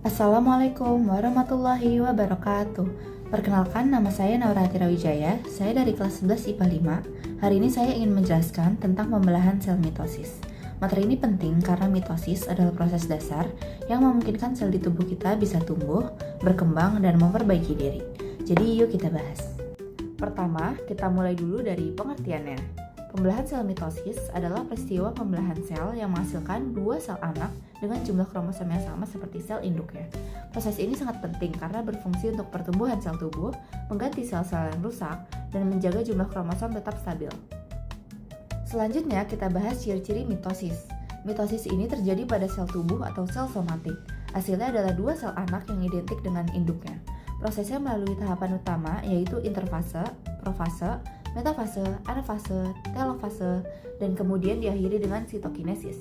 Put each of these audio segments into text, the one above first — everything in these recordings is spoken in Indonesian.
Assalamualaikum warahmatullahi wabarakatuh. Perkenalkan, nama saya Naura Wijaya. Saya dari kelas 11 IPA 5. Hari ini saya ingin menjelaskan tentang pembelahan sel mitosis. Materi ini penting karena mitosis adalah proses dasar yang memungkinkan sel di tubuh kita bisa tumbuh, berkembang, dan memperbaiki diri. Jadi yuk kita bahas. Pertama, kita mulai dulu dari pengertiannya. Pembelahan sel mitosis adalah peristiwa pembelahan sel yang menghasilkan dua sel anak dengan jumlah kromosom yang sama seperti sel induknya. Proses ini sangat penting karena berfungsi untuk pertumbuhan sel tubuh, mengganti sel-sel yang rusak, dan menjaga jumlah kromosom tetap stabil. Selanjutnya, kita bahas ciri-ciri mitosis. Mitosis ini terjadi pada sel tubuh atau sel somatik. Hasilnya adalah dua sel anak yang identik dengan induknya. Prosesnya melalui tahapan utama yaitu interfase, profase, metafase, anafase, telofase, dan kemudian diakhiri dengan sitokinesis.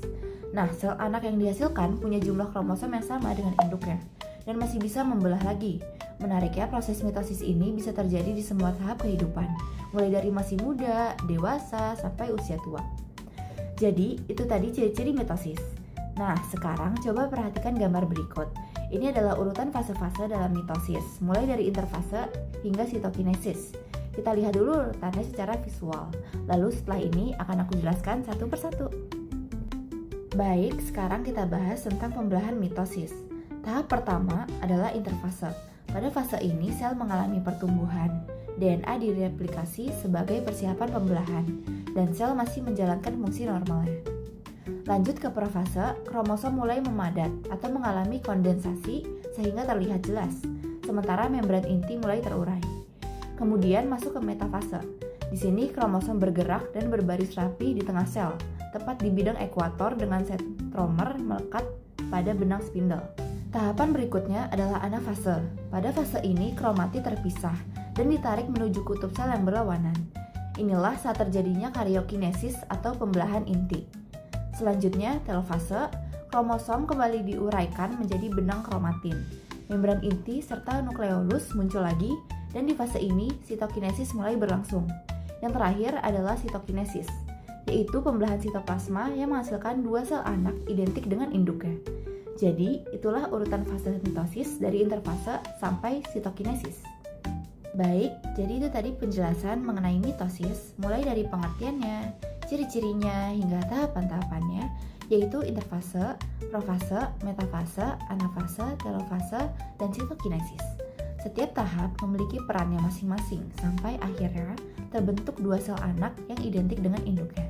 Nah, sel anak yang dihasilkan punya jumlah kromosom yang sama dengan induknya dan masih bisa membelah lagi. Menariknya, proses mitosis ini bisa terjadi di semua tahap kehidupan, mulai dari masih muda, dewasa, sampai usia tua. Jadi, itu tadi ciri-ciri mitosis. Nah, sekarang coba perhatikan gambar berikut. Ini adalah urutan fase-fase dalam mitosis, mulai dari interfase hingga sitokinesis. Kita lihat dulu urutannya secara visual. Lalu setelah ini akan aku jelaskan satu persatu. Baik, sekarang kita bahas tentang pembelahan mitosis. Tahap pertama adalah interfase. Pada fase ini sel mengalami pertumbuhan. DNA direplikasi sebagai persiapan pembelahan dan sel masih menjalankan fungsi normalnya. Lanjut ke profase, kromosom mulai memadat atau mengalami kondensasi sehingga terlihat jelas, sementara membran inti mulai terurai. Kemudian masuk ke metafase. Di sini kromosom bergerak dan berbaris rapi di tengah sel, tepat di bidang ekuator dengan sentromer melekat pada benang spindle. Tahapan berikutnya adalah anafase. Pada fase ini kromatid terpisah dan ditarik menuju kutub sel yang berlawanan. Inilah saat terjadinya karyokinesis atau pembelahan inti. Selanjutnya, telofase, kromosom kembali diuraikan menjadi benang kromatin. Membran inti serta nukleolus muncul lagi, dan di fase ini sitokinesis mulai berlangsung. Yang terakhir adalah sitokinesis, yaitu pembelahan sitoplasma yang menghasilkan dua sel anak identik dengan induknya. Jadi, itulah urutan fase mitosis dari interfase sampai sitokinesis. Baik, jadi itu tadi penjelasan mengenai mitosis, mulai dari pengertiannya, ciri-cirinya, hingga tahapan-tahapannya, yaitu interfase, profase, metafase, anafase, telofase, dan sitokinesis. Setiap tahap memiliki perannya masing-masing sampai akhirnya terbentuk dua sel anak yang identik dengan induknya.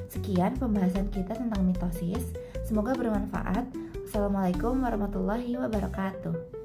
Sekian pembahasan kita tentang mitosis. Semoga bermanfaat. Wassalamualaikum warahmatullahi wabarakatuh.